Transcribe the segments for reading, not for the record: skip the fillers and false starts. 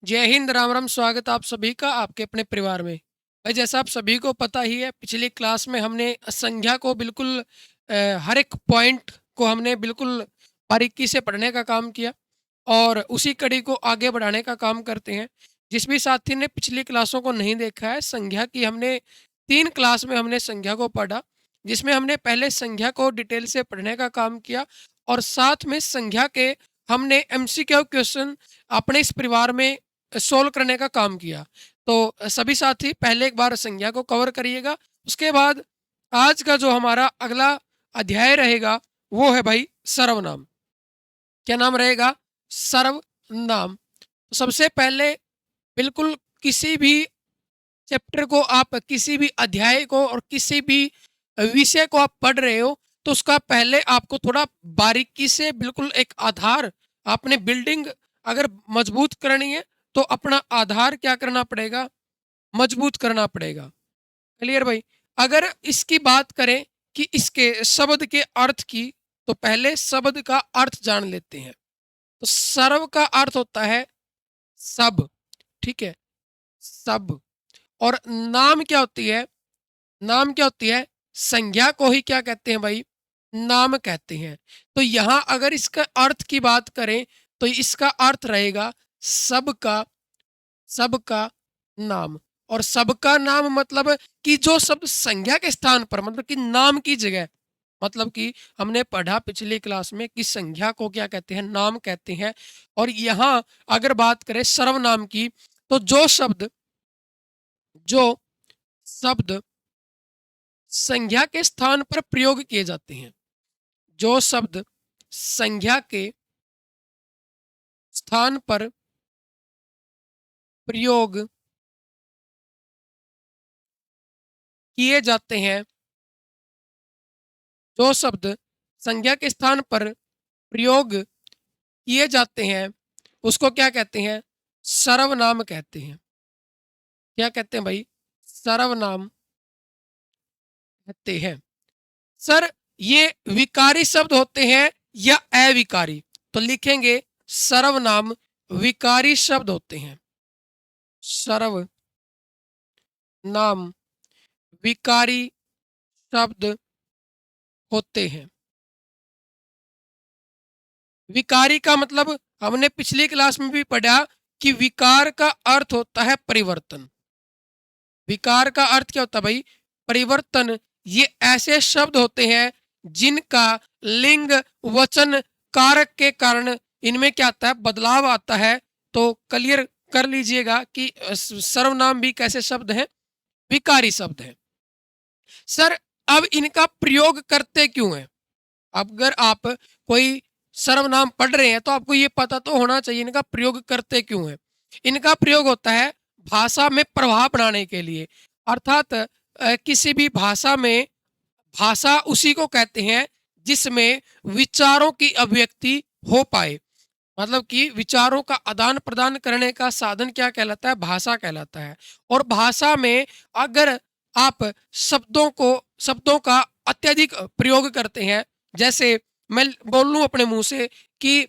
जय हिंद, राम राम। स्वागत आप सभी का आपके अपने परिवार में। भाई, जैसा आप सभी को पता ही है, पिछली क्लास में हमने संज्ञा को बिल्कुल हर एक पॉइंट को हमने बिल्कुल बारीकी से पढ़ने का काम किया और उसी कड़ी को आगे बढ़ाने का काम करते हैं। जिस भी साथी ने पिछली क्लासों को नहीं देखा है, संज्ञा की हमने 3 क्लास में हमने संज्ञा को पढ़ा, जिसमें हमने पहले संज्ञा को डिटेल से पढ़ने का काम किया और साथ में संज्ञा के हमने एमसीक्यू क्वेश्चन अपने इस परिवार में सोल्व करने का काम किया। तो सभी साथी पहले एक बार संज्ञा को कवर करिएगा। उसके बाद आज का जो हमारा अगला अध्याय रहेगा वो है भाई सर्वनाम। क्या नाम रहेगा? सर्वनाम। तो सबसे पहले बिल्कुल किसी भी चैप्टर को आप, किसी भी अध्याय को और किसी भी विषय को आप पढ़ रहे हो तो उसका पहले आपको थोड़ा बारीकी से बिल्कुल एक आधार, आपने बिल्डिंग अगर मजबूत करनी है तो अपना आधार क्या करना पड़ेगा? मजबूत करना पड़ेगा। क्लियर भाई? अगर इसकी बात करें कि इसके शब्द के अर्थ की, तो पहले शब्द का अर्थ जान लेते हैं। तो सर्व का अर्थ होता है सब। ठीक है, सब। और नाम क्या होती है? नाम क्या होती है? संज्ञा को ही क्या कहते हैं भाई? नाम कहते हैं। तो यहां अगर इसका अर्थ की बात करें तो इसका अर्थ रहेगा सबका, सबका नाम। और सबका नाम मतलब कि जो शब्द संज्ञा के स्थान पर, मतलब कि नाम की जगह, मतलब कि हमने पढ़ा पिछली क्लास में कि संज्ञा को क्या कहते हैं? नाम कहते हैं। और यहां अगर बात करें सर्वनाम की, तो जो शब्द संज्ञा के स्थान पर प्रयोग किए जाते हैं, जो शब्द संज्ञा के स्थान पर प्रयोग किए जाते हैं, जो शब्द संज्ञा के स्थान पर प्रयोग किए जाते हैं, उसको क्या कहते हैं? सर्वनाम कहते हैं। क्या कहते हैं भाई? सर्वनाम कहते हैं। सर, ये विकारी शब्द होते हैं या अविकारी? तो लिखेंगे सर्वनाम विकारी शब्द होते हैं। सर्वनाम विकारी शब्द होते हैं। विकारी का मतलब हमने पिछली क्लास में भी पढ़ा कि विकार का अर्थ होता है परिवर्तन। विकार का अर्थ क्या होता है भाई? परिवर्तन। ये ऐसे शब्द होते हैं जिनका लिंग वचन कारक के कारण इनमें क्या आता है? बदलाव आता है। तो क्लियर कर लीजिएगा कि सर्वनाम भी कैसे शब्द हैं? विकारी शब्द हैं। सर, अब इनका प्रयोग करते क्यों हैं? अगर आप कोई सर्वनाम पढ़ रहे हैं तो आपको ये पता तो होना चाहिए इनका प्रयोग करते क्यों है। इनका प्रयोग होता है भाषा में प्रभाव बनाने के लिए। अर्थात किसी भी भाषा में, भाषा उसी को कहते हैं जिसमें विचारों की अभिव्यक्ति हो पाए। मतलब कि विचारों का आदान प्रदान करने का साधन क्या कहलाता है? भाषा कहलाता है। और भाषा में अगर आप शब्दों का अत्यधिक प्रयोग करते हैं, जैसे मैं बोल लूं अपने मुंह से कि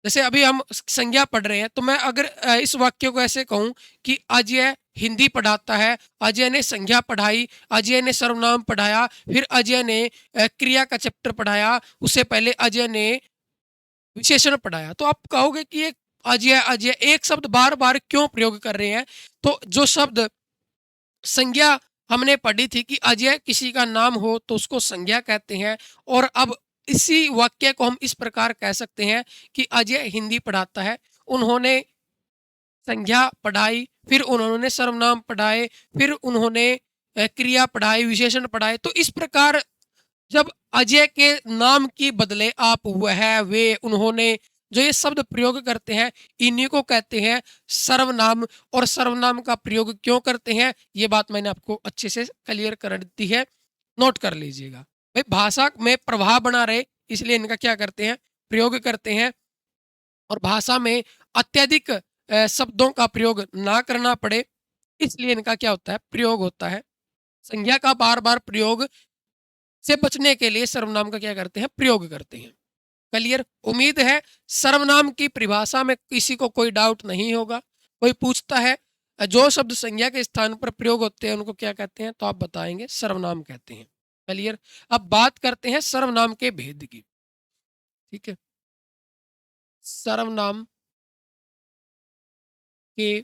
जैसे अभी हम संज्ञा पढ़ रहे हैं, तो मैं अगर इस वाक्य को ऐसे कहूं कि अजय हिंदी पढ़ाता है, अजय ने संज्ञा पढ़ाई, अजय ने सर्वनाम पढ़ाया, फिर अजय ने क्रिया का चैप्टर पढ़ाया, उससे पहले अजय ने विशेषण पढ़ाया, तो आप कहोगे कि ये अजय अजय एक शब्द बार बार क्यों प्रयोग कर रहे हैं? तो जो शब्द संज्ञा हमने पढ़ी थी कि अजय किसी का नाम हो तो उसको संज्ञा कहते हैं। और अब इसी वाक्य को हम इस प्रकार कह सकते हैं कि अजय हिंदी पढ़ाता है, उन्होंने संज्ञा पढ़ाई, फिर उन्होंने सर्वनाम पढ़ाए, फिर उन्होंने क्रिया पढ़ाई, विशेषण पढ़ाए। तो इस प्रकार जब अजय के नाम की बदले आप वह, वे, उन्होंने जो ये शब्द प्रयोग करते हैं, इन्हीं को कहते हैं सर्वनाम। और सर्वनाम का प्रयोग क्यों करते हैं, ये बात मैंने आपको अच्छे से क्लियर कर दी है, नोट कर लीजिएगा। भाई, भाषा में प्रभाव बना रहे इसलिए इनका क्या करते हैं? प्रयोग करते हैं। और भाषा में अत्यधिक शब्दों का प्रयोग ना करना पड़े इसलिए इनका क्या होता है? प्रयोग होता है। संज्ञा का बार बार प्रयोग से बचने के लिए सर्वनाम का क्या करते हैं? प्रयोग करते हैं। क्लियर? उम्मीद है सर्वनाम की परिभाषा में किसी को कोई डाउट नहीं होगा। कोई पूछता है जो शब्द संज्ञा के स्थान पर प्रयोग होते हैं उनको क्या कहते हैं, तो आप बताएंगे सर्वनाम कहते हैं। क्लियर। अब बात करते हैं सर्वनाम के भेद की। ठीक है, सर्वनाम के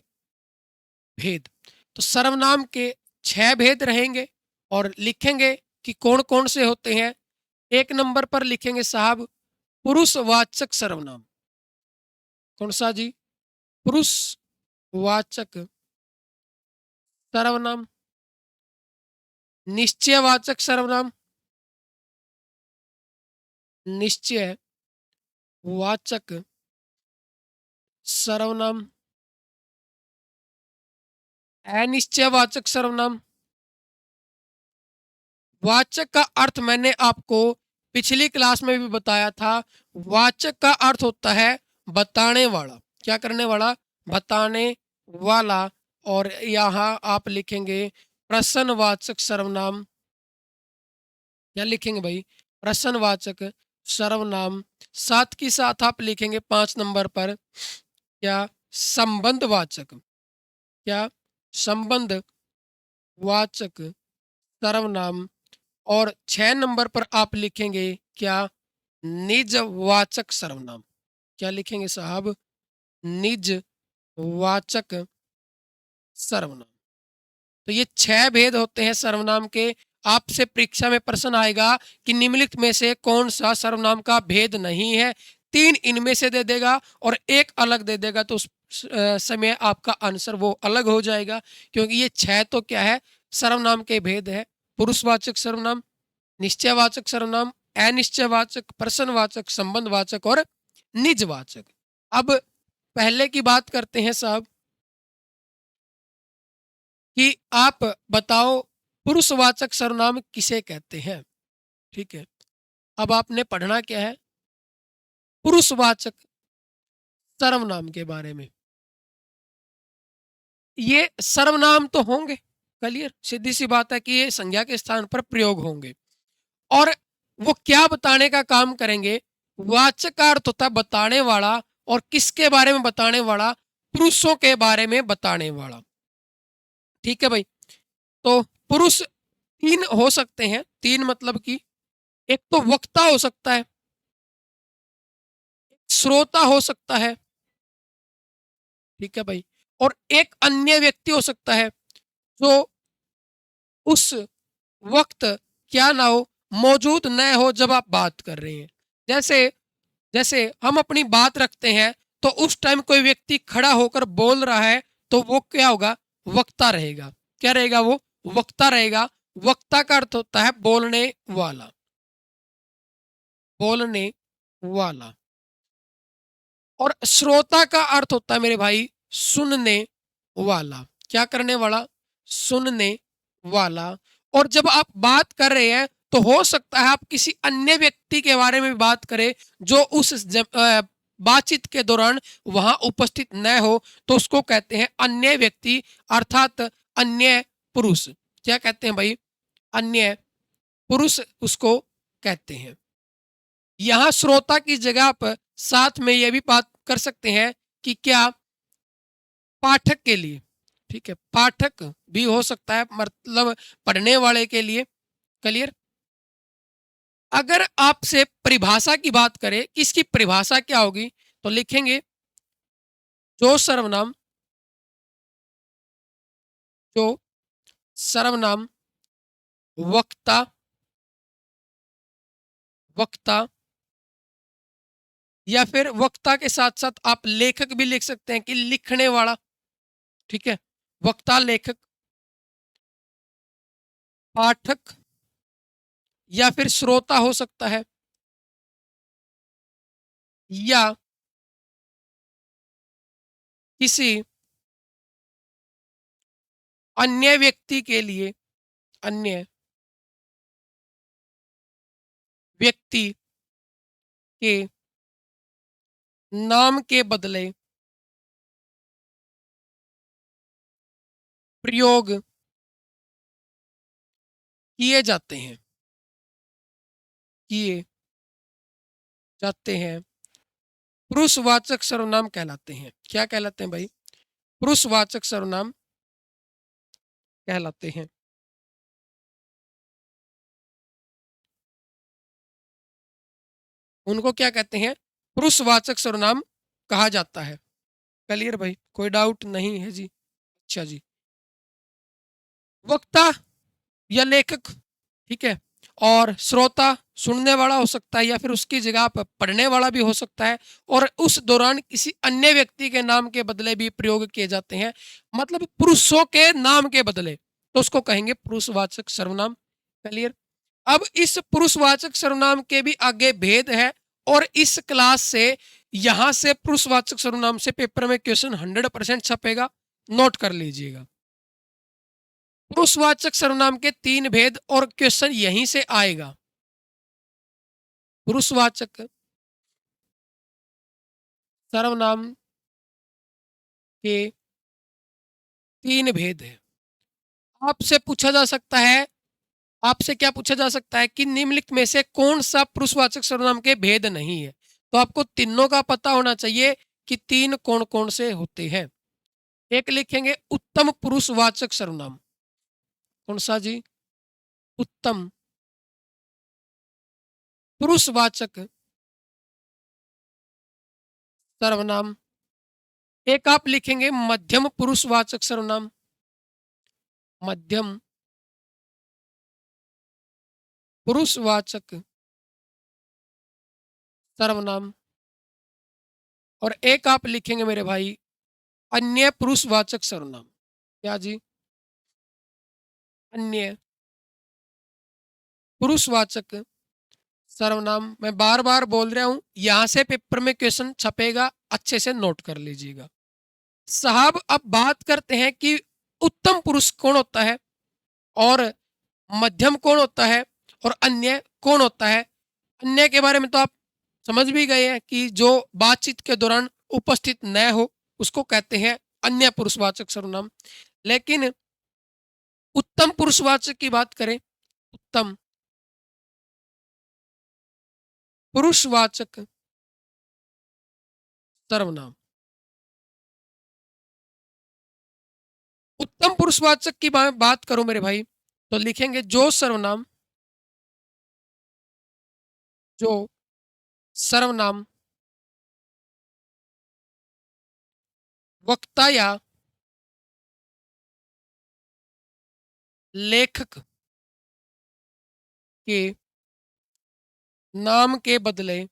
भेद। तो सर्वनाम के 6 भेद रहेंगे और लिखेंगे कि कौन कौन से होते हैं। एक नंबर पर लिखेंगे साहब पुरुषवाचक सर्वनाम। कौन सा जी? पुरुषवाचक सर्वनाम। निश्चयवाचक सर्वनाम। निश्चयवाचक सर्वनाम। अनिश्चयवाचक सर्वनाम। वाचक का अर्थ मैंने आपको पिछली क्लास में भी बताया था। वाचक का अर्थ होता है बताने वाला। क्या करने वाला? बताने वाला। और यहाँ आप लिखेंगे प्रश्नवाचक सर्वनाम। क्या लिखेंगे भाई? प्रश्नवाचक सर्वनाम। साथ के साथ आप लिखेंगे 5 नंबर पर क्या? संबंधवाचक। क्या? संबंधवाचक सर्वनाम। और 6 नंबर पर आप लिखेंगे क्या? निजवाचक सर्वनाम। क्या लिखेंगे साहब? निजवाचक सर्वनाम। तो ये 6 भेद होते हैं सर्वनाम के। आपसे परीक्षा में प्रश्न आएगा कि निम्नलिखित में से कौन सा सर्वनाम का भेद नहीं है। 3 इनमें से दे देगा और एक अलग दे देगा, तो उस समय आपका आंसर वो अलग हो जाएगा। क्योंकि ये 6 तो क्या है? सर्वनाम के भेद है। पुरुषवाचक सर्वनाम, निश्चयवाचक सर्वनाम, अनिश्चयवाचक, प्रश्नवाचक, संबंधवाचक और निजवाचक। अब पहले की बात करते हैं साहब कि आप बताओ पुरुषवाचक सर्वनाम किसे कहते हैं। ठीक है, अब आपने पढ़ना क्या है? पुरुषवाचक सर्वनाम के बारे में। ये सर्वनाम तो होंगे, क्लियर, सीधी सी बात है कि ये संज्ञा के स्थान पर प्रयोग होंगे। और वो क्या बताने का काम करेंगे? वाचक का अर्थ होता है बताने वाला। और किसके बारे में बताने वाला? पुरुषों के बारे में बताने वाला। ठीक है भाई। तो पुरुष 3 हो सकते हैं। 3 मतलब कि एक तो वक्ता हो सकता है, श्रोता हो सकता है, ठीक है भाई, और एक अन्य व्यक्ति हो सकता है जो उस वक्त क्या ना हो, मौजूद न हो जब आप बात कर रहे हैं। जैसे जैसे हम अपनी बात रखते हैं तो उस टाइम कोई व्यक्ति खड़ा होकर बोल रहा है तो वो क्या होगा? वक्ता रहेगा। क्या रहेगा? वो वक्ता रहेगा। वक्ता का अर्थ होता है बोलने वाला। बोलने वाला। और श्रोता का अर्थ होता है मेरे भाई सुनने वाला। क्या करने वाला? सुनने वाला। और जब आप बात कर रहे हैं तो हो सकता है आप किसी अन्य व्यक्ति के बारे में बात करें जो उस बातचीत के दौरान वहां उपस्थित न हो, तो उसको कहते हैं अन्य व्यक्ति, अर्थात अन्य पुरुष। क्या कहते हैं भाई? अन्य पुरुष उसको कहते हैं। यहाँ श्रोता की जगह पर साथ में यह भी बात कर सकते हैं कि क्या पाठक के लिए, ठीक है, पाठक भी हो सकता है, मतलब पढ़ने वाले के लिए। क्लियर। अगर आपसे परिभाषा की बात करें कि इसकी परिभाषा क्या होगी, तो लिखेंगे जो सर्वनाम, जो सर्वनाम वक्ता, वक्ता या फिर वक्ता के साथ साथ आप लेखक भी लिख सकते हैं कि लिखने वाला। ठीक है, वक्ता, लेखक, पाठक या फिर श्रोता हो सकता है, या किसी अन्य व्यक्ति के लिए, अन्य व्यक्ति के नाम के बदले प्रयोग किए जाते हैं, किए जाते हैं, पुरुषवाचक सर्वनाम कहलाते हैं। क्या कहलाते हैं भाई? पुरुषवाचक सर्वनाम कहलाते हैं। उनको क्या कहते हैं? पुरुषवाचक सर्वनाम कहा जाता है। क्लियर भाई, कोई डाउट नहीं है जी? अच्छा जी। वक्ता या लेखक, ठीक है, और श्रोता सुनने वाला हो सकता है या फिर उसकी जगह पर पढ़ने वाला भी हो सकता है, और उस दौरान किसी अन्य व्यक्ति के नाम के बदले भी प्रयोग किए जाते हैं, मतलब पुरुषों के नाम के बदले, तो उसको कहेंगे पुरुषवाचक सर्वनाम। क्लियर? अब इस पुरुषवाचक सर्वनाम के भी आगे भेद है, और इस क्लास से यहां से पुरुषवाचक सर्वनाम से पेपर में क्वेश्चन 100% छपेगा, नोट कर लीजिएगा। पुरुषवाचक सर्वनाम के 3 भेद और क्वेश्चन यहीं से आएगा। पुरुषवाचक सर्वनाम के 3 भेद है। आपसे पूछा जा सकता है, आपसे क्या पूछा जा सकता है कि निम्नलिखित में से कौन सा पुरुषवाचक सर्वनाम के भेद नहीं है? तो आपको तीनों का पता होना चाहिए कि 3 कौन-कौन से होते हैं। एक लिखेंगे उत्तम पुरुषवाचक सर्वनाम। कौन सा जी? उत्तम पुरुषवाचक सर्वनाम। एक आप लिखेंगे मध्यम पुरुषवाचक सर्वनाम। मध्यम पुरुषवाचक सर्वनाम। और एक आप लिखेंगे मेरे भाई अन्य पुरुषवाचक सर्वनाम। क्या जी? अन्य पुरुषवाचक सर्वनाम। मैं बार बार बोल रहा हूं, यहां से पेपर में क्वेश्चन छपेगा, अच्छे से नोट कर लीजिएगा साहब। अब बात करते हैं कि उत्तम पुरुष कौन होता है, और मध्यम कौन होता है, और अन्य कौन होता है। अन्य के बारे में तो आप समझ भी गए हैं कि जो बातचीत के दौरान उपस्थित न हो उसको कहते हैं अन्य पुरुषवाचक सर्वनाम। लेकिन उत्तम पुरुषवाचक की बात करें, उत्तम पुरुषवाचक सर्वनाम। उत्तम पुरुषवाचक की बात करूं मेरे भाई, तो लिखेंगे जो सर्वनाम, जो सर्वनाम वक्ता या लेखक के नाम के बदले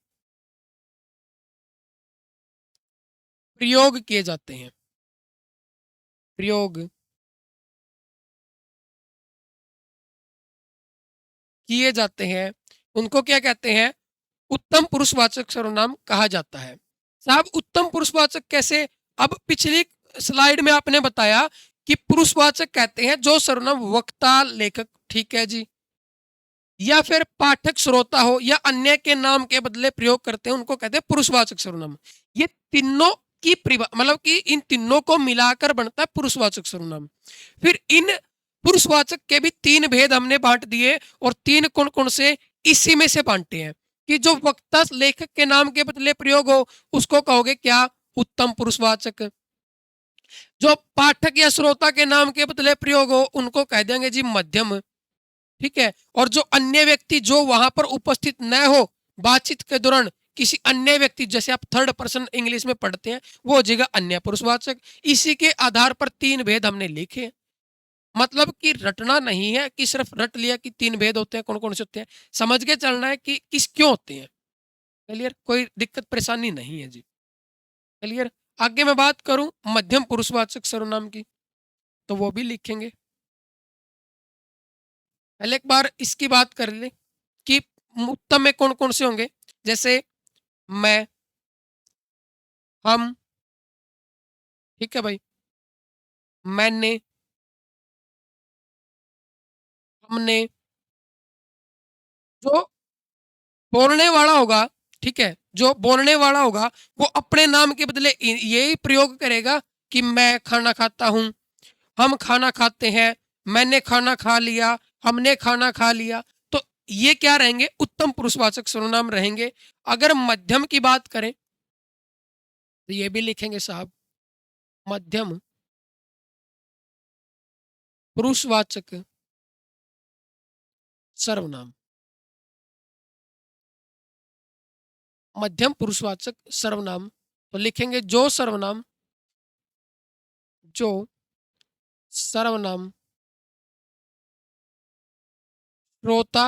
प्रयोग किए जाते हैं, प्रयोग किए जाते हैं, उनको क्या कहते हैं? उत्तम पुरुषवाचक सर्वनाम कहा जाता है। साहब उत्तम पुरुषवाचक कैसे? अब पिछली स्लाइड में आपने बताया कि पुरुषवाचक कहते हैं जो सर्वनाम वक्ता लेखक, ठीक है जी, या फिर पाठक श्रोता हो या अन्य के नाम के बदले प्रयोग करते हैं, उनको कहते हैं पुरुषवाचक सर्वनाम। ये तीनों की मतलब कि इन तीनों को मिलाकर बनता है पुरुषवाचक सर्वनाम। फिर इन पुरुषवाचक के भी 3 भेद हमने बांट दिए, और 3 कौन कौन से इसी में से बांटे हैं कि जो वक्ता लेखक के नाम के बदले प्रयोग हो उसको कहोगे क्या? उत्तम पुरुषवाचक। जो पाठक या श्रोता के नाम के बदले प्रयोग हो उनको कह देंगे जी मध्यम, ठीक है। और जो अन्य व्यक्ति जो वहां पर उपस्थित न हो बातचीत के दौरान, किसी अन्य व्यक्ति, जैसे आप थर्ड पर्सन इंग्लिश में पढ़ते हैं, वो हो जाएगा अन्य पुरुषवाचक। इसी के आधार पर 3 भेद हमने लिखे। मतलब कि रटना नहीं है कि सिर्फ रट लिया कि 3 भेद होते हैं, कौन कौन से होते हैं, समझ के चलना है कि किस क्यों होते हैं। क्लियर? कोई दिक्कत परेशानी नहीं है जी। क्लियर? आगे मैं बात करूं मध्यम पुरुषवाचक सर्वनाम की, तो वो भी लिखेंगे। पहले एक बार इसकी बात कर ले कि उत्तम में कौन कौन से होंगे। जैसे मैं, हम, ठीक है भाई, मैंने, हमने। जो बोलने वाला होगा, ठीक है, जो बोलने वाला होगा वो अपने नाम के बदले यही प्रयोग करेगा कि मैं खाना खाता हूं, हम खाना खाते हैं, मैंने खाना खा लिया, हमने खाना खा लिया। तो ये क्या रहेंगे? उत्तम पुरुषवाचक सर्वनाम रहेंगे। अगर मध्यम की बात करें तो ये भी लिखेंगे साहब, मध्यम पुरुषवाचक सर्वनाम। मध्यम पुरुषवाचक सर्वनाम, तो लिखेंगे जो सर्वनाम श्रोता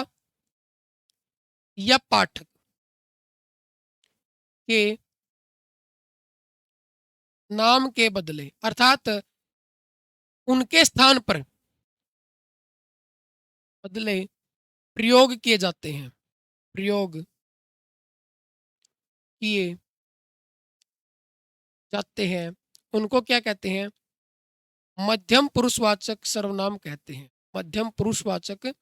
या पाठक के नाम के बदले, अर्थात उनके स्थान पर बदले प्रयोग किए जाते हैं, प्रयोग किए जाते हैं, उनको क्या कहते हैं? मध्यम पुरुषवाचक सर्वनाम कहते हैं। मध्यम पुरुषवाचक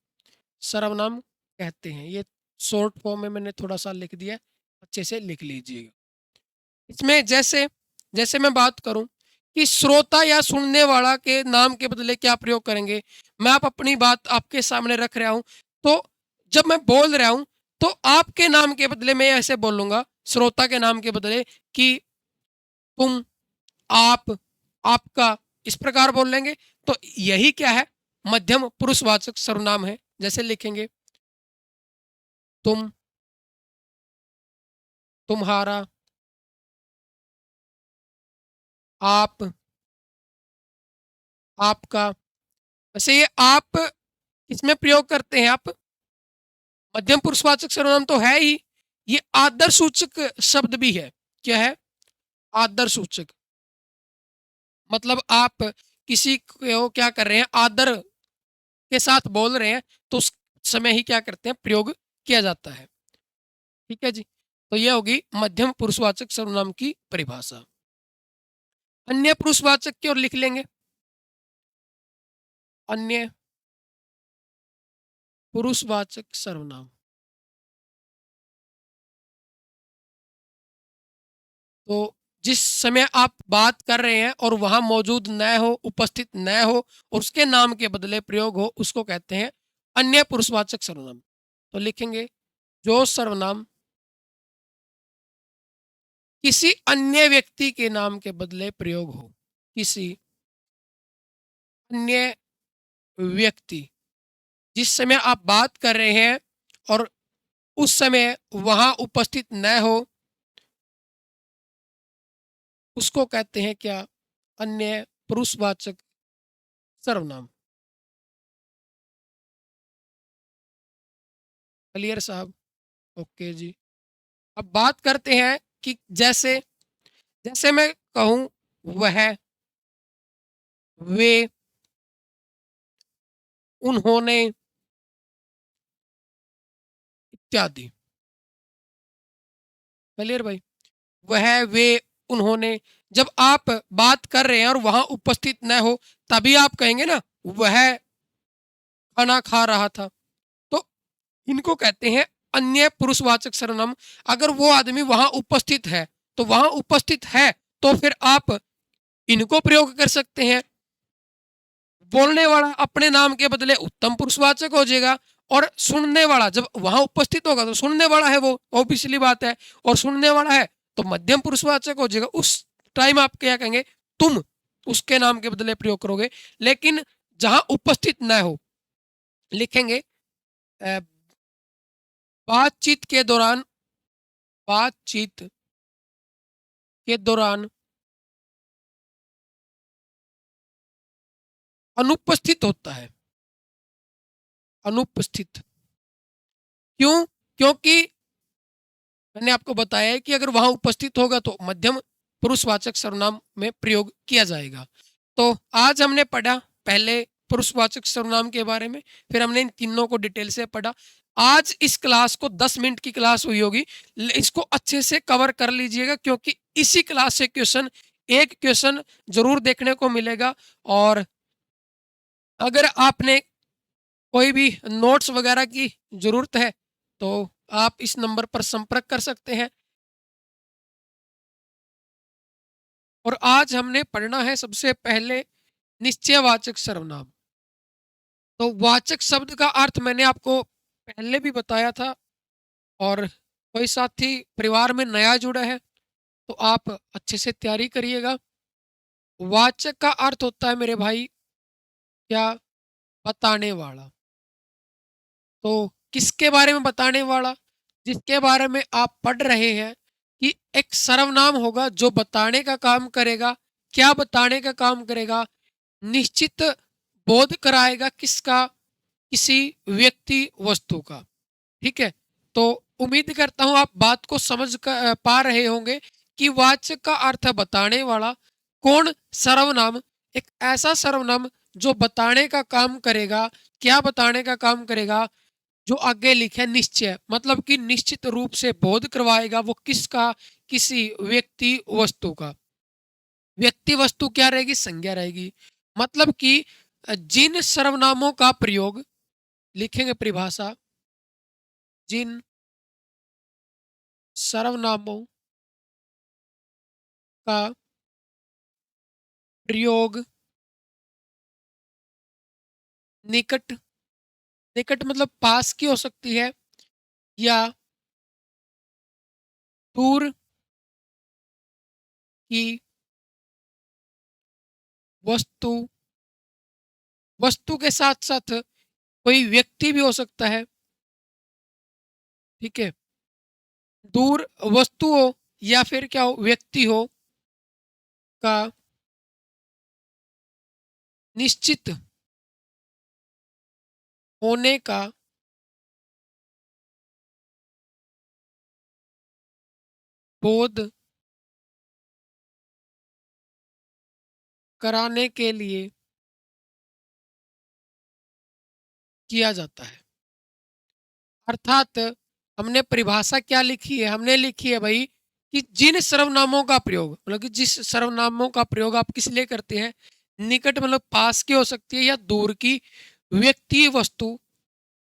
सर्वनाम कहते हैं। ये शॉर्ट फॉर्म में मैंने थोड़ा सा लिख दिया, अच्छे से लिख लीजिएगा। इसमें जैसे जैसे मैं बात करूं कि श्रोता या सुनने वाला के नाम के बदले क्या प्रयोग करेंगे, मैं आप अपनी बात आपके सामने रख रहा हूं, तो जब मैं बोल रहा हूं तो आपके नाम के बदले मैं ऐसे बोलूंगा, श्रोता के नाम के बदले कि तुम, आप, आपका, इस प्रकार बोल लेंगे। तो यही क्या है? मध्यम पुरुषवाचक सर्वनाम है। जैसे लिखेंगे तुम, तुम्हारा, आप, आपका। वैसे ये आप किसमें प्रयोग करते हैं? आप मध्यम पुरुषवाचक सर्वनाम तो है ही, ये आदर सूचक शब्द भी है। क्या है? आदर सूचक। मतलब आप किसी को क्या कर रहे हैं, आदर के साथ बोल रहे हैं, तो उस समय ही क्या करते हैं, प्रयोग किया जाता है। ठीक है जी। तो यह होगी मध्यम पुरुषवाचक सर्वनाम की परिभाषा। अन्य पुरुषवाचक की ओर लिख लेंगे। अन्य पुरुषवाचक सर्वनाम, तो जिस समय आप बात कर रहे हैं और वहां मौजूद न हो, उपस्थित न हो, और उसके नाम के बदले प्रयोग हो, उसको कहते हैं अन्य पुरुषवाचक सर्वनाम। तो लिखेंगे जो सर्वनाम किसी अन्य व्यक्ति के नाम के बदले प्रयोग हो। किसी अन्य व्यक्ति, जिस समय आप बात कर रहे हैं और उस समय वहां उपस्थित न हो, उसको कहते हैं क्या? अन्य पुरुषवाचक सर्वनाम। क्लियर साहब? ओके जी। अब बात करते हैं कि जैसे जैसे मैं कहूं वह, वे, उन्होंने इत्यादि। क्लियर भाई? वह, वे, उन्होंने, जब आप बात कर रहे हैं और वहां उपस्थित न हो, तभी आप कहेंगे ना वह खाना खा रहा था। तो इनको कहते हैं अन्य पुरुषवाचक सर्वनाम। अगर वो आदमी वहां उपस्थित है, तो वहां उपस्थित है, तो फिर आप इनको प्रयोग कर सकते हैं। बोलने वाला अपने नाम के बदले उत्तम पुरुषवाचक हो जाएगा, और सुनने वाला जब वहां उपस्थित होगा तो सुनने वाला है, वो पिछली बात है, और सुनने वाला है तो मध्यम पुरुषवाचक हो जाएगा। उस टाइम आप क्या कहेंगे? तुम, उसके नाम के बदले प्रयोग करोगे। लेकिन जहां उपस्थित न हो, लिखेंगे बातचीत के दौरान, बातचीत के दौरान अनुपस्थित होता है। अनुपस्थित क्यों? क्योंकि मैंने आपको बताया है कि अगर वहां उपस्थित होगा तो मध्यम पुरुषवाचक सर्वनाम में प्रयोग किया जाएगा। तो आज हमने पढ़ा पहले पुरुषवाचक सर्वनाम के बारे में, फिर हमने इन तीनों को डिटेल से पढ़ा। आज इस क्लास को 10 मिनट की क्लास हुई होगी, इसको अच्छे से कवर कर लीजिएगा, क्योंकि इसी क्लास से क्वेश्चन, एक क्वेश्चन जरूर देखने को मिलेगा। और अगर आपने कोई भी नोट्स वगैरह की जरूरत है तो आप इस नंबर पर संपर्क कर सकते हैं। और आज हमने पढ़ना है सबसे पहले निश्चयवाचक सर्वनाम। तो वाचक शब्द का अर्थ मैंने आपको पहले भी बताया था, और कोई साथी परिवार में नया जुड़ा है तो आप अच्छे से तैयारी करिएगा। वाचक का अर्थ होता है मेरे भाई क्या? बताने वाला। तो किसके बारे में बताने वाला? जिसके बारे में आप पढ़ रहे हैं कि एक सर्वनाम होगा जो बताने का काम करेगा। क्या बताने का काम करेगा? निश्चित बोध कराएगा। किसका? किसी व्यक्ति वस्तु का। ठीक है। तो उम्मीद करता हूं आप बात को पा रहे होंगे कि वाचक का अर्थ है बताने वाला। कौन? सर्वनाम। एक ऐसा सर्वनाम जो बताने का काम करेगा। क्या बताने का काम करेगा? जो आगे लिखे निश्चय, मतलब कि निश्चित रूप से बोध करवाएगा। वो किसका? किसी व्यक्ति वस्तु का। व्यक्ति वस्तु क्या रहेगी? संज्ञा रहेगी। मतलब कि जिन सर्वनामों का प्रयोग, लिखेंगे परिभाषा, जिन सर्वनामों का प्रयोग निकट, निकट मतलब पास की हो सकती है, या दूर की वस्तु, वस्तु के साथ साथ कोई व्यक्ति भी हो सकता है। ठीक है। दूर वस्तु हो या फिर क्या हो? व्यक्ति हो का निश्चित होने का बोध कराने के लिए किया जाता है। अर्थात हमने परिभाषा क्या लिखी है? हमने लिखी है भाई कि जिन सर्वनामों का प्रयोग, मतलब कि जिस सर्वनामों का प्रयोग आप किस लिए करते हैं? निकट मतलब पास की हो सकती है, या दूर की व्यक्ति वस्तु,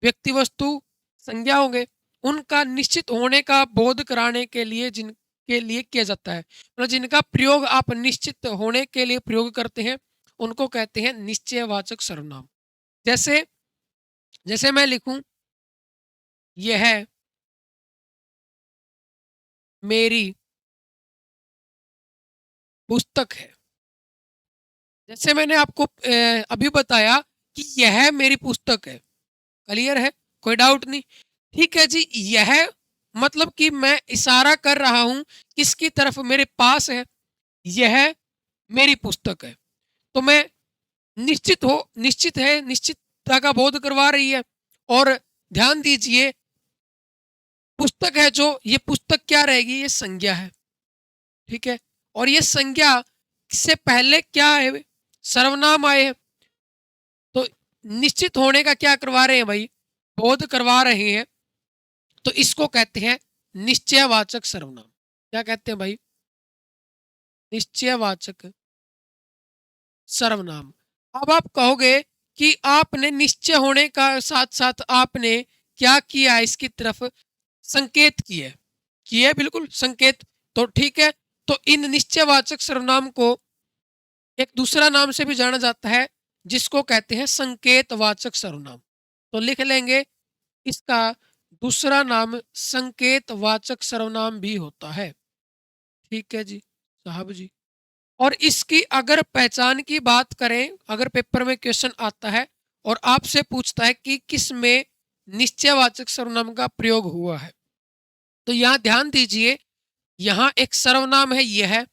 व्यक्ति वस्तु संज्ञा होंगे, उनका निश्चित होने का बोध कराने के लिए, जिनके लिए किया जाता है, मतलब जिनका प्रयोग आप निश्चित होने के लिए प्रयोग करते हैं, उनको कहते हैं निश्चयवाचक सर्वनाम। जैसे, जैसे मैं लिखूं, यह मेरी पुस्तक है। जैसे मैंने आपको अभी बताया कि यह मेरी पुस्तक है। क्लियर है? कोई डाउट नहीं? ठीक है जी। यह मतलब कि मैं इशारा कर रहा हूं किसकी तरफ? मेरे पास है। यह मेरी पुस्तक है। तो मैं निश्चित हो, निश्चित है, निश्चितता का बोध करवा रही है। और ध्यान दीजिए, पुस्तक है जो, ये पुस्तक क्या रहेगी? ये संज्ञा है। ठीक है। और ये संज्ञा से पहले क्या है? सर्वनाम आए हैं। तो निश्चित होने का क्या करवा रहे हैं भाई? बोध करवा रहे हैं। तो इसको कहते हैं निश्चयवाचक सर्वनाम। क्या कहते हैं भाई? निश्चयवाचक सर्वनाम। अब आप कहोगे कि आपने निश्चय होने का साथ साथ आपने क्या किया? इसकी तरफ संकेत किए, किए बिल्कुल संकेत। तो ठीक है। तो इन निश्चयवाचक सर्वनाम को एक दूसरा नाम से भी जाना जाता है, जिसको कहते हैं संकेतवाचक सर्वनाम। तो लिख लेंगे, इसका दूसरा नाम संकेतवाचक सर्वनाम भी होता है। ठीक है जी साहब जी। और इसकी अगर पहचान की बात करें, अगर पेपर में क्वेश्चन आता है और आपसे पूछता है कि किस में निश्चयवाचक सर्वनाम का प्रयोग हुआ है, तो यहां ध्यान दीजिए, यहां एक सर्वनाम है यह,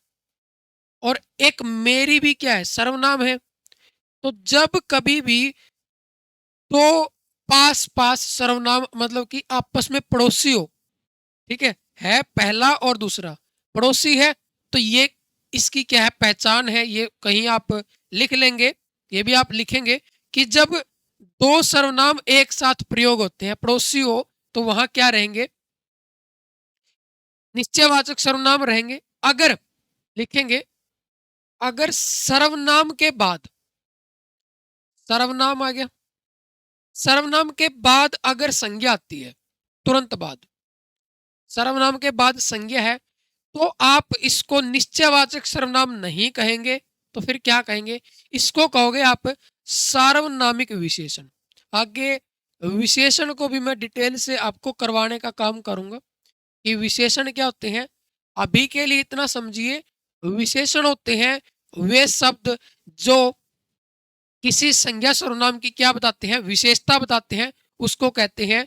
और एक मेरी भी क्या है? सर्वनाम है। तो जब कभी भी दो पास पास सर्वनाम, मतलब कि आपस में पड़ोसी हो, ठीक है पहला और दूसरा पड़ोसी है, तो ये इसकी क्या है? पहचान है। ये कहीं आप लिख लेंगे, ये भी आप लिखेंगे कि जब दो सर्वनाम एक साथ प्रयोग होते हैं, पड़ोसी हो, तो वहां क्या रहेंगे? निश्चयवाचक सर्वनाम रहेंगे। अगर, लिखेंगे, अगर सर्वनाम के बाद, सर्वनाम आ गया, सर्वनाम के बाद अगर संज्ञा आती है, तुरंत बाद, सर्वनाम के बाद संज्ञा है, तो आप इसको निश्चयवाचक सर्वनाम नहीं कहेंगे। तो फिर क्या कहेंगे? इसको कहोगे आप सार्वनामिक विशेषण। आगे विशेषण को भी मैं डिटेल से आपको करवाने का काम करूंगा कि विशेषण क्या होते हैं। अभी के लिए इतना समझिए, विशेषण होते हैं वे शब्द जो किसी संज्ञा सर्वनाम की क्या बताते हैं, विशेषता बताते हैं, उसको कहते हैं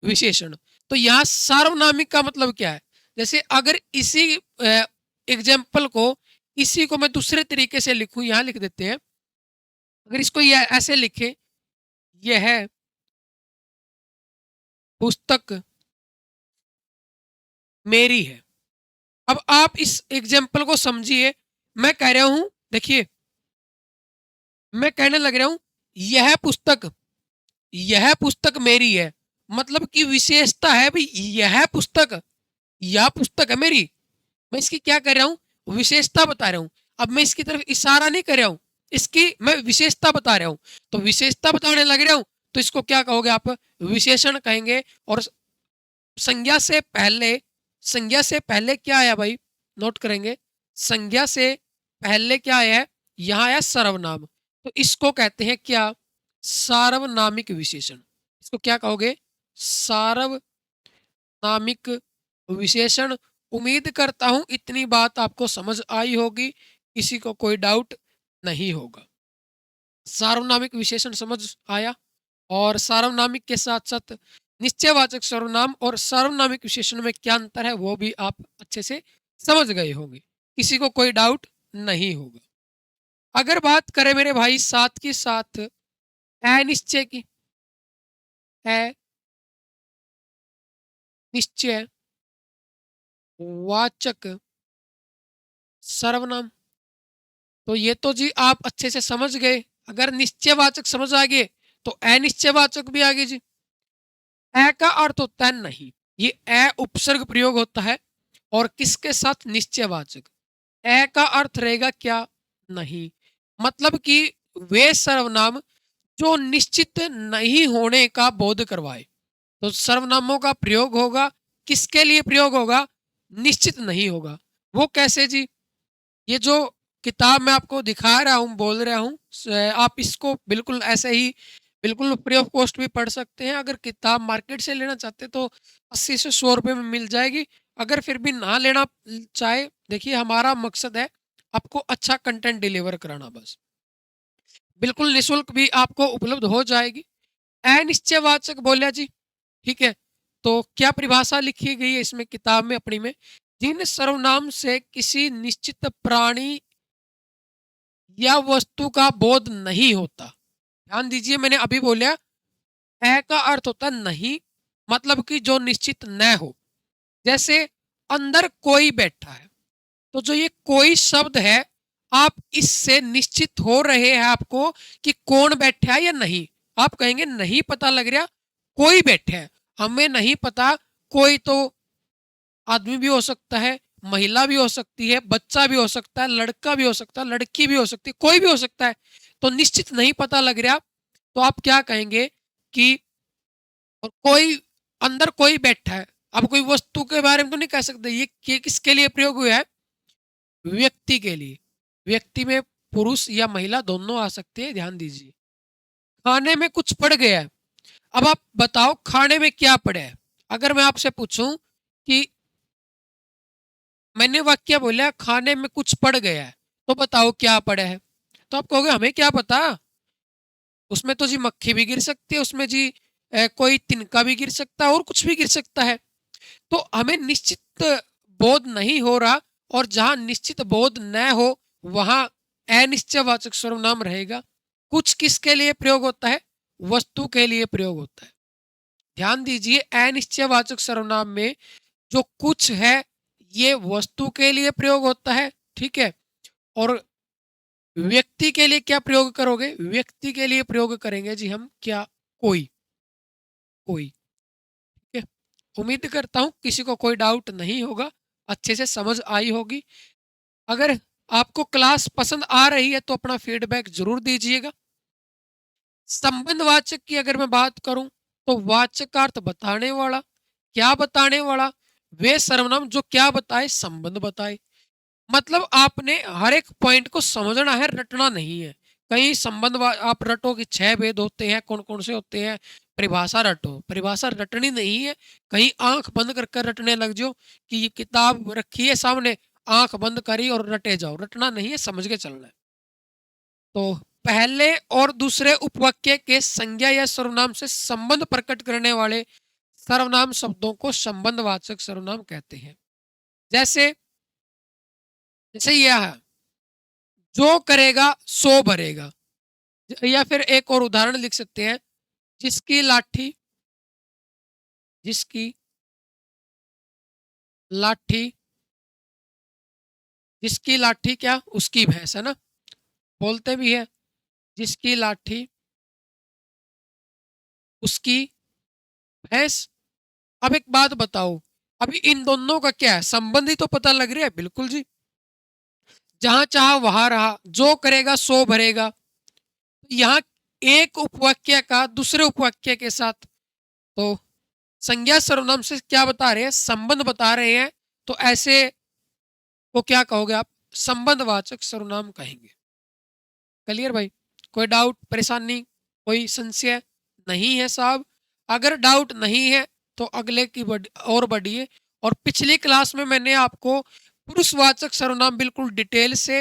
विशेषण। तो यहाँ सार्वनामिक का मतलब क्या है, जैसे अगर इसी एग्जाम्पल को, इसी को मैं दूसरे तरीके से लिखूं, यहाँ लिख देते हैं, अगर इसको ये ऐसे लिखे, यह पुस्तक मेरी है। अब आप इस एग्जाम्पल को समझिए, मैं कह रहा हूं, देखिए मैं कहने लग रहा हूं यह पुस्तक मेरी है, मतलब कि विशेषता है भाई, यह पुस्तक है मेरी। मैं इसकी क्या कर रहा हूं, विशेषता बता रहा हूं। अब मैं इसकी तरफ इशारा नहीं कर रहा हूं, इसकी मैं विशेषता बता रहा हूं। तो विशेषता बताने लग रहा हूं, तो इसको क्या कहोगे आप, विशेषण कहेंगे। और संज्ञा से पहले, संज्ञा से पहले क्या आया भाई, नोट करेंगे, संज्ञा से पहले क्या आया है, यहां आया सर्वनाम, तो इसको कहते हैं क्या, सार्वनामिक विशेषण। इसको क्या कहोगे, सार्वनामिक विशेषण। उम्मीद करता हूं इतनी बात आपको समझ आई होगी, किसी को कोई डाउट नहीं होगा। सार्वनामिक विशेषण समझ आया। और सार्वनामिक के साथ साथ निश्चयवाचक सर्वनाम और सार्वनामिक विशेषण में क्या अंतर है वो भी आप अच्छे से समझ गए होंगे, किसी को कोई डाउट नहीं होगा। अगर बात करें मेरे भाई साथ के साथ अनिश्चय की, अनिश्चय वाचक सर्वनाम, तो ये तो जी आप अच्छे से समझ गए। अगर निश्चयवाचक समझ आ गए तो अनिश्चयवाचक भी आ गए जी। अ का अर्थ होता है नहीं, ये अ उपसर्ग प्रयोग होता है, और किसके साथ, निश्चयवाचक। अ का अर्थ रहेगा क्या, नहीं, मतलब कि वे सर्वनाम जो निश्चित नहीं होने का बोध करवाए। तो सर्वनामों का प्रयोग होगा, किसके लिए प्रयोग होगा, निश्चित नहीं होगा। वो कैसे जी, ये जो किताब मैं आपको दिखा रहा हूँ, बोल रहा हूँ, आप इसको बिल्कुल ऐसे ही बिल्कुल फ्री ऑफ कॉस्ट भी पढ़ सकते हैं। अगर किताब मार्केट से लेना चाहते तो 80 से 100 रुपये में मिल जाएगी। अगर फिर भी ना लेना चाहे, देखिए हमारा मकसद है आपको अच्छा कंटेंट डिलीवर कराना, बस बिल्कुल निःशुल्क भी आपको उपलब्ध हो जाएगी। अनिश्चयवाचक बोलिया जी, ठीक है। तो क्या परिभाषा लिखी गई है इसमें किताब में अपनी में, जिन सर्वनाम से किसी निश्चित प्राणी या वस्तु का बोध नहीं होता। ध्यान दीजिए, मैंने अभी बोला है का अर्थ होता है नहीं, मतलब कि जो निश्चित न हो। जैसे अंदर कोई बैठा है, तो जो ये कोई शब्द है, आप इससे निश्चित हो रहे हैं आपको कि कौन बैठा है या नहीं। आप कहेंगे नहीं पता लग रहा, कोई बैठा है, हमें नहीं पता। कोई तो आदमी भी हो सकता है, महिला भी हो सकती है, बच्चा भी हो सकता है, लड़का भी हो सकता है, लड़की भी हो सकती है, कोई भी हो सकता है। तो निश्चित नहीं पता लग रहा, तो आप क्या कहेंगे कि और कोई अंदर कोई बैठा है। अब कोई वस्तु के बारे में तो नहीं कह सकते, ये किसके लिए प्रयोग हुआ है, व्यक्ति के लिए। व्यक्ति में पुरुष या महिला दोनों आ सकते हैं, ध्यान दीजिए। खाने में कुछ पड़ गया है, अब आप बताओ खाने में क्या पड़ा है। अगर मैं आपसे पूछूं कि मैंने वाक्य बोला खाने में कुछ पड़ गया है, तो बताओ क्या पड़ा है, तो आप कहोगे हमें क्या पता, उसमें तो जी मक्खी भी गिर सकती है, उसमें जी कोई तिनका भी गिर सकता है और कुछ भी गिर सकता है। तो हमें निश्चित बोध नहीं हो रहा, और जहां निश्चित बोध न हो वहां अनिश्चयवाचक सर्वनाम रहेगा। कुछ किसके लिए प्रयोग होता है, वस्तु के लिए प्रयोग होता है। ध्यान दीजिए, अनिश्चयवाचक सर्वनाम में जो कुछ है ये वस्तु के लिए प्रयोग होता है, ठीक है। और व्यक्ति के लिए क्या प्रयोग करोगे, व्यक्ति के लिए प्रयोग करेंगे जी हम क्या, कोई, कोई, ठीक है। उम्मीद करता हूं किसी को कोई डाउट नहीं होगा, अच्छे से समझ आई होगी। अगर आपको क्लास पसंद आ रही है तो अपना फीडबैक जरूर दीजिएगा। संबंधवाचक की अगर मैं बात करूं, तो वाचक का अर्थ बताने वाला। क्या बताने वाला, वे सर्वनाम जो क्या बताए, संबंध बताए। मतलब आपने हर एक पॉइंट को समझना है, रटना नहीं है। कई संबंध आप रटो कि 6 भेद होते हैं, कौन कौन से होते हैं, परिभाषा रटो, परिभाषा रटनी नहीं है। कहीं आंख बंद कर कर रटने लग जाओ कि ये किताब रखी है सामने, आंख बंद करी और रटे जाओ, रटना नहीं है, समझ के चलना है। तो पहले और दूसरे उपवाक्य के संज्ञा या सर्वनाम से संबंध प्रकट करने वाले सर्वनाम शब्दों को संबंधवाचक सर्वनाम कहते हैं। जैसे जैसे यह है, जो करेगा सो भरेगा। या फिर एक और उदाहरण लिख सकते हैं, जिसकी लाठी, जिसकी लाठी, जिसकी लाठी क्या, उसकी भैंस, है ना, बोलते भी है जिसकी लाठी उसकी भैंस। अब एक बात बताओ, अभी इन दोनों का क्या है, संबंध ही तो पता लग रहा है। बिल्कुल जी, जहां चाहा वहां रहा, जो करेगा सो भरेगा। यहाँ एक उपवाक्य का दूसरे उपवाक्य के साथ, तो संज्ञा सर्वनाम से क्या बता रहे हैं, संबंध बता रहे हैं। तो ऐसे को क्या कहोगे आप, संबंधवाचक सर्वनाम कहेंगे। क्लियर भाई, कोई डाउट परेशानी कोई संशय नहीं है साहब? अगर डाउट नहीं है तो अगले की और बढ़िए। और पिछली क्लास में मैंने आपको पुरुषवाचक सर्वनाम बिल्कुल डिटेल से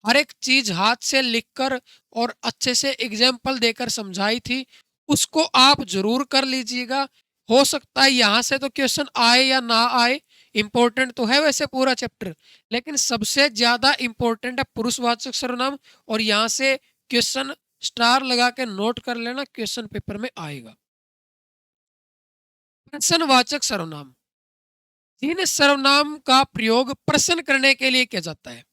हर एक चीज हाथ से लिखकर और अच्छे से एग्जाम्पल देकर समझाई थी, उसको आप जरूर कर लीजिएगा। हो सकता है यहाँ से तो क्वेश्चन आए या ना आए, इंपॉर्टेंट तो है वैसे पूरा चैप्टर, लेकिन सबसे ज्यादा इंपॉर्टेंट है पुरुषवाचक सर्वनाम। और यहाँ से क्वेश्चन स्टार लगा के नोट कर लेना, क्वेश्चन पेपर में आएगा। प्रश्नवाचक सर्वनाम, जिन सर्वनाम का प्रयोग प्रश्न करने के लिए किया जाता है,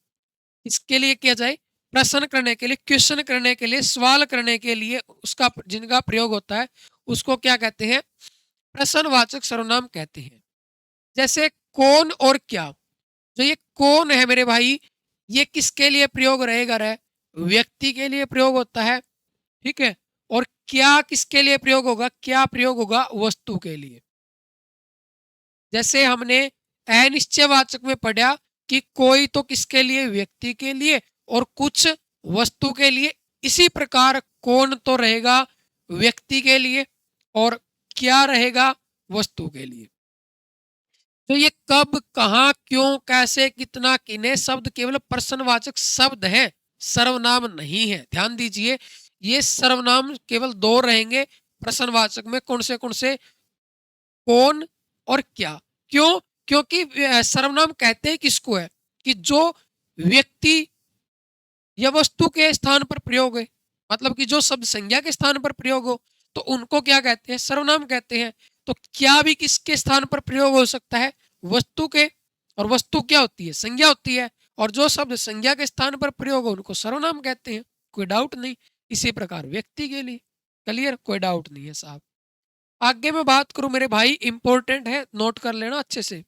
इसके लिए किया जाए प्रश्न करने के लिए, क्वेश्चन करने के लिए, सवाल करने के लिए उसका जिनका प्रयोग होता है, उसको क्या कहते हैं, प्रश्नवाचक सर्वनाम कहते हैं। जैसे कौन और क्या। जो ये कौन है मेरे भाई, ये किसके लिए प्रयोग रहेगा रे, व्यक्ति के लिए प्रयोग होता है, ठीक है। और क्या किसके लिए प्रयोग होगा, क्या प्रयोग होगा, वस्तु के लिए। जैसे हमने अनिश्चयवाचक में पढ़ा कि कोई तो किसके लिए, व्यक्ति के लिए, और कुछ वस्तु के लिए। इसी प्रकार कौन तो रहेगा व्यक्ति के लिए और क्या रहेगा वस्तु के लिए। तो ये कब, कहाँ, क्यों, कैसे, कितना, किन्हें शब्द केवल प्रश्नवाचक शब्द हैं, सर्वनाम नहीं है। ध्यान दीजिए, ये सर्वनाम केवल दो रहेंगे प्रश्नवाचक में। कौन से, कौन और क्या। क्यों, क्योंकि सर्वनाम कहते हैं किसको है, कि जो व्यक्ति या वस्तु के स्थान पर प्रयोग है, मतलब कि जो शब्द संज्ञा के स्थान पर प्रयोग हो, तो उनको क्या कहते हैं, सर्वनाम कहते हैं। तो क्या भी किसके स्थान पर प्रयोग हो सकता है, वस्तु के। और वस्तु क्या होती है, संज्ञा होती है। और जो शब्द संज्ञा के स्थान पर प्रयोग हो उनको सर्वनाम कहते हैं। कोई डाउट नहीं। इसी प्रकार व्यक्ति के लिए। क्लियर, कोई डाउट नहीं है साहब। आगे मैं बात करूं मेरे भाई, इंपॉर्टेंट है, नोट कर लेना अच्छे से।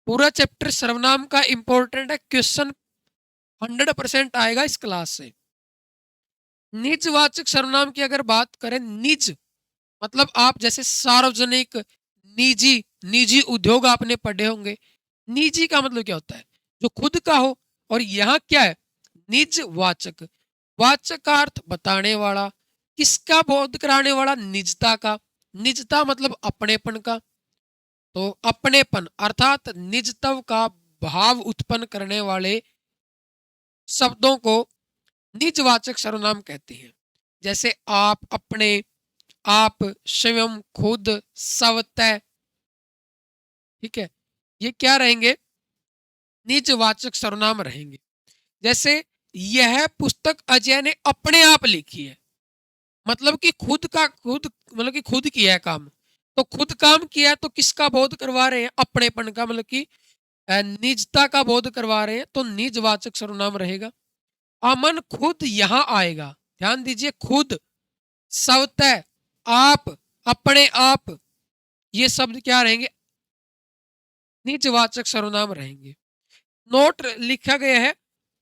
पूरा चैप्टर सर्वनाम का इंपॉर्टेंट है, क्वेश्चन 100% आएगा इस क्लास से। निजवाचक सर्वनाम की अगर बात करें, निज मतलब आप जैसे सार्वजनिक, निजी, निजी उद्योग आपने पढ़े होंगे। निजी का मतलब क्या होता है, जो खुद का हो। और यहाँ क्या है, निजवाचक। वाचक का अर्थ बताने वाला, किसका बोध कराने वाला, निजता का। निजता मतलब अपनेपन का। तो अपनेपन अर्थात निजत्व का भाव उत्पन्न करने वाले शब्दों को निजवाचक सर्वनाम कहते हैं। जैसे आप, अपने, आप, स्वयं, खुद, स्वतः, ठीक है, ये क्या रहेंगे, निजवाचक सर्वनाम रहेंगे। जैसे यह पुस्तक अजय ने अपने आप लिखी है, मतलब कि खुद का खुद, मतलब कि खुद किया है काम। तो खुद काम किया तो किसका बोध करवा रहे हैं, अपनेपन का, मतलब कि निजता का बोध करवा रहे हैं, तो निजवाचक सर्वनाम रहेगा। अमन खुद यहां आएगा। ध्यान दीजिए, खुद, स्वतः, आप, अपने आप, ये शब्द क्या रहेंगे, निजवाचक सर्वनाम रहेंगे। नोट लिखा गया है,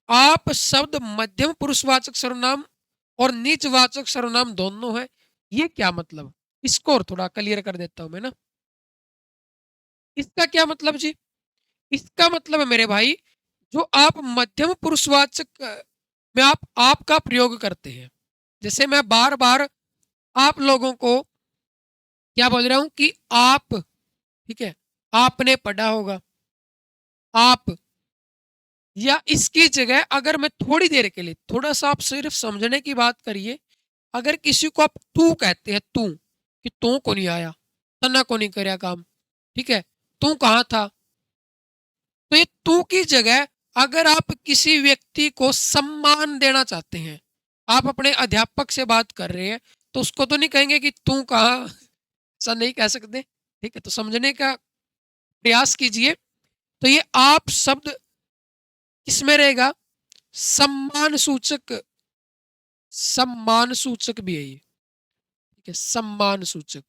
आप शब्द मध्यम पुरुषवाचक सर्वनाम और निजवाचक सर्वनाम दोनों है। ये क्या मतलब, इसको और थोड़ा क्लियर कर देता हूं मैं ना। इसका क्या मतलब जी, इसका मतलब है मेरे भाई, जो आप मध्यम पुरुषवाचक में आप का प्रयोग करते हैं। जैसे मैं बार बार आप लोगों को क्या बोल रहा हूं कि आप, ठीक है, आपने पढ़ा होगा, आप, या इसकी जगह अगर मैं थोड़ी देर के लिए, थोड़ा सा आप सिर्फ समझने की बात करिए, अगर किसी को आप तू कहते हैं, तू, कि तू को नहीं आया, तना को नहीं करया काम, ठीक है, तू कहाँ था, तो ये तू की जगह अगर आप किसी व्यक्ति को सम्मान देना चाहते हैं, आप अपने अध्यापक से बात कर रहे हैं, तो उसको तो नहीं कहेंगे कि तू कहाँ, ऐसा नहीं कह सकते, ठीक है। तो समझने का प्रयास कीजिए। तो ये आप शब्द किसमें रहेगा, सम्मान सूचक, सम्मान सूचक भी है ये, ठीक है, सम्मान सूचक।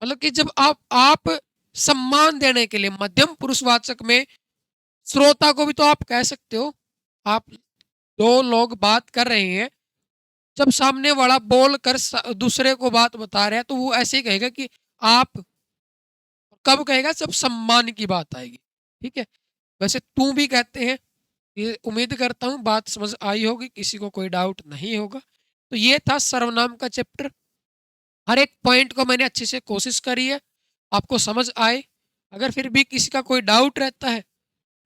मतलब कि जब आप सम्मान देने के लिए मध्यम पुरुषवाचक में श्रोता को भी तो आप कह सकते हो, आप दो लोग बात कर रहे हैं, जब सामने वाला बोल कर दूसरे को बात बता रहा है तो वो ऐसे ही कहेगा कि आप, कब कहेगा, जब सम्मान की बात आएगी, ठीक है। वैसे तू भी कहते हैं, ये उम्मीद करता हूँ बात समझ आई होगी, किसी को कोई डाउट नहीं होगा। तो ये था सर्वनाम का चैप्टर। हर एक पॉइंट को मैंने अच्छे से कोशिश करी है आपको समझ आए। अगर फिर भी किसी का कोई डाउट रहता है,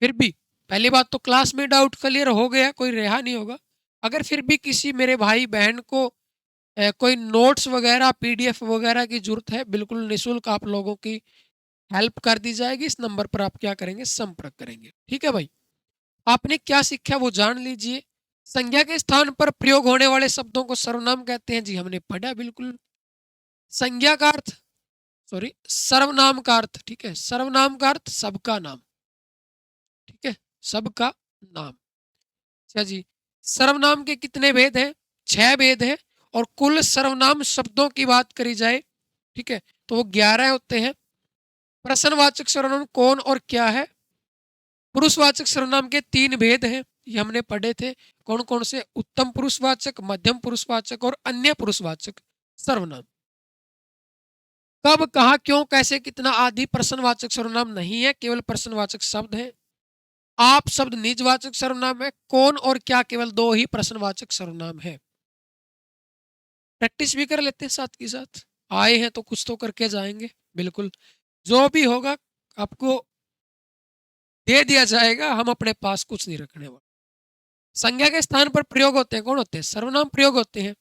फिर भी पहली बात तो क्लास में डाउट क्लियर हो गया, कोई रहा नहीं होगा। अगर फिर भी किसी मेरे भाई बहन को कोई नोट्स वगैरह पीडीएफ वगैरह की जरूरत है, बिल्कुल निःशुल्क आप लोगों की हेल्प कर दी जाएगी। इस नंबर पर आप क्या करेंगे, संपर्क करेंगे, ठीक है भाई। आपने क्या सीखा वो जान लीजिए। संज्ञा के स्थान पर प्रयोग होने वाले शब्दों को सर्वनाम कहते हैं, जी हमने पढ़ा बिल्कुल। संज्ञा का अर्थ, सॉरी, सर्वनाम का अर्थ, ठीक है, सर्वनाम का अर्थ सबका नाम, ठीक है, सबका नाम। अच्छा जी, सर्वनाम के कितने भेद हैं, 6 भेद हैं। और कुल सर्वनाम शब्दों की बात करी जाए, ठीक है, तो वो 11 होते हैं। प्रश्नवाचक सर्वनाम कौन और क्या है। पुरुषवाचक सर्वनाम के 3 भेद हैं, ये हमने पढ़े थे। कौन कौन से, उत्तम पुरुषवाचक, मध्यम पुरुषवाचक और अन्य पुरुषवाचक सर्वनाम। कब, कहाँ, क्यों, कैसे, कितना आदि प्रश्नवाचक सर्वनाम नहीं है, केवल प्रश्नवाचक शब्द है। आप शब्द निजवाचक सर्वनाम है। कौन और क्या केवल 2 ही प्रश्नवाचक सर्वनाम है। प्रैक्टिस भी कर लेते हैं साथ के साथ, आए हैं तो कुछ तो करके जाएंगे, बिल्कुल जो भी होगा आपको दे दिया जाएगा, हम अपने पास कुछ नहीं रखने वाले। संज्ञा के स्थान पर प्रयोग होते हैं, कौन होते हैं, सर्वनाम प्रयोग होते हैं।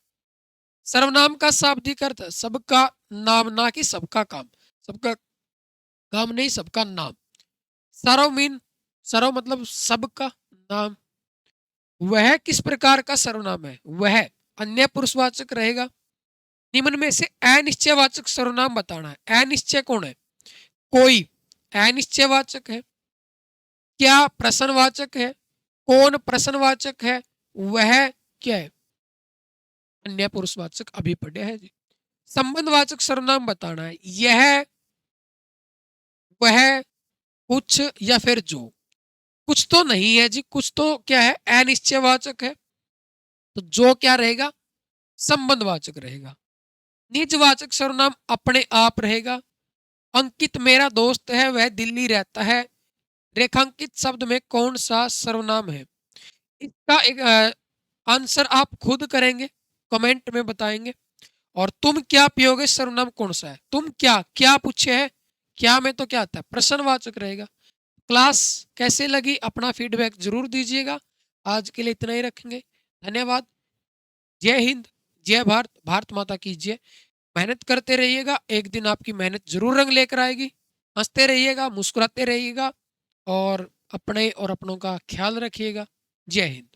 सर्वनाम का शाब्दिक अर्थ सबका नाम, ना कि सबका काम, सबका काम नहीं, सबका नाम। सर्व मीन, सर्व मतलब सबका नाम। वह किस प्रकार का सर्वनाम है, वह अन्य पुरुषवाचक रहेगा। निम्न में से अनिश्चयवाचक सर्वनाम बताना है। अनिश्चय कौन है, कोई अनिश्चयवाचक है। क्या प्रश्नवाचक है, कौन प्रश्नवाचक है, वह क्या है, अन्य पुरुषवाचक, अभी पढ़े है जी। संबंधवाचक सर्वनाम बताना है, यह, वह, कुछ या फिर जो। कुछ तो नहीं है जी, कुछ तो क्या है, अनिश्चयवाचक है, तो जो क्या रहेगा, संबंधवाचक रहेगा। निजवाचक सर्वनाम अपने आप रहेगा। अंकित मेरा दोस्त है, वह दिल्ली रहता है। रेखांकित शब्द में कौन सा सर्वनाम है। इसका एक आंसर आप खुद करेंगे, कमेंट में बताएंगे। और तुम क्या पियोगे सर्वनाम कौन सा है, तुम क्या, क्या पूछे है, क्या में तो क्या आता है, प्रश्नवाचक रहेगा। क्लास कैसे लगी, अपना फीडबैक जरूर दीजिएगा। आज के लिए इतना ही रखेंगे, धन्यवाद। जय हिंद, जय भारत, भारत माता की जय। मेहनत करते रहिएगा, एक दिन आपकी मेहनत जरूर रंग लेकर आएगी। हंसते रहिएगा, मुस्कुराते रहिएगा और अपने और अपनों का ख्याल रखिएगा। जय हिंद।